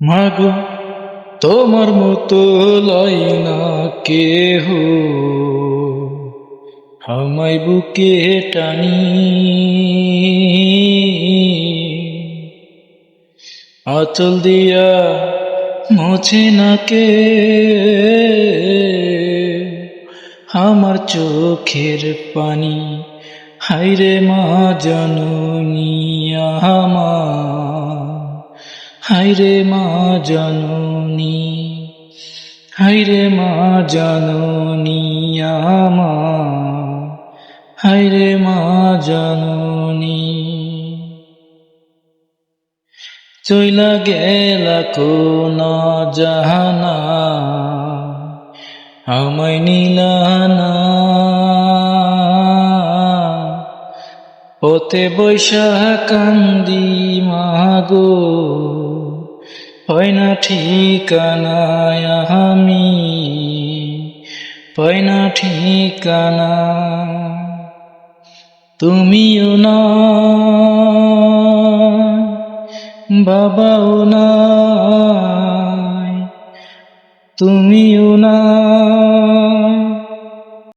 মাগো তোমার মতো লয় না কেহ, আমায় বুকে টানি। আঁচল দিয়া মোছে না কে আমার চোখের পানি। হায়রে মা জননী আমার, হায়রে মা জননী, হায়রে মা জননী আমার, হায়রে মা জননী। চইলা গেলা কোন জাহানা, আমায় নিলা না। পথে বৈশা কান্দি মাগো, হয় না ঠিকানা আমি, পাই না ঠিকানা। তুমিও না, বাবাও নাই, তুমিও না,